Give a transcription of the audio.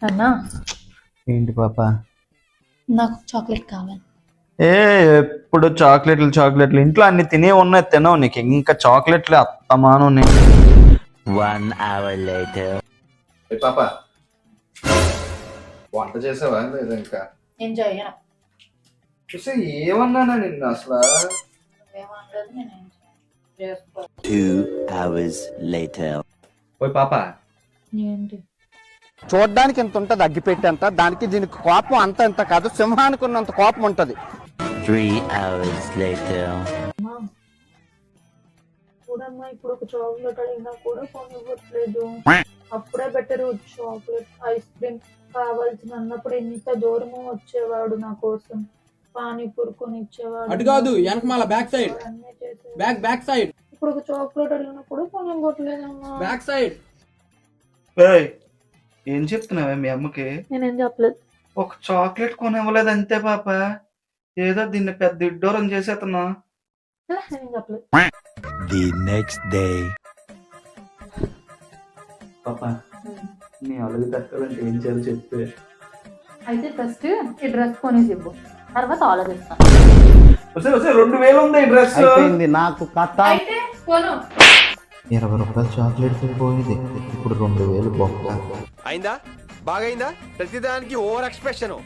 అన్నా ఏంటి పాప? నాకు చాక్లెట్ కావాలి. ఎప్పుడు చాక్లెట్లు ఇంట్లో అన్ని తినే ఉన్నాయి, తినవు. నీకు ఇంకా చాక్లెట్లు అత్తమాను. పాప వంట చేసావా లేదా? ఇంకా నేను చేయను. చూసే ఏమన్నానా నిన్ను అసలు? పాప ఏంటి చూడ్డానికి ఎంత ఉంటుంది అగ్గిపెట్టేంత, దానికి దీనికి కోపం అంత ఎంత కాదు, సింహానికి ఉన్నంత కోపం ఉంటది. 3 hours later. చూడమ్మా, ఇప్పుడు ఒక చాక్లెట్ అడిగినా కూడా కొనివ్వట్లేదు. అప్పుడే బెటర్ చాక్లెట్ ఐస్ క్రీమ్ కావాల్సిన అన్నప్పుడు ఎంత దూరమో వచ్చేవాడు నా కోసం. పానీపూరి కొని ఇచ్చేవాడు. అటు కాదు, వెనకమాల బ్యాక్ సైడ్. Back side. ఇప్పుడు ఒక చాక్లెట్ అడిగినప్పుడు కొనివ్వట్లేదమ్మా. Back side. ఏం చెప్తున్నావే మీ అమ్మకి? నేనేం చెప్పలేదు. ఒక చాక్లెట్ కొనివ్వలేదు అంతే పాప. ఏదో దీన్ని పెద్ద ఇడ్డోరం చేసేస్తున్నా. నేనేం చెప్పలేదు. The next day. పాప నీ అలుగు తక్కాలంటే ఏం చేయాలో చెప్పే. అయితే ఫస్ట్ ఈ డ్రెస్ కొనేసి ఇవ్వు, తర్వాత ఆలోచిస్తాను. 2000 ఉంది ఈ డ్రెస్. అయిపోయింది నాకు కథ. అయితే కొను. 20 రూపాయలు చాక్లెట్ పోయింది, ఇప్పుడు 2000 బొక్క అయిందా? బాగైందా? ప్రతిదానికి ఓవర్ ఎక్స్ప్రెషన్.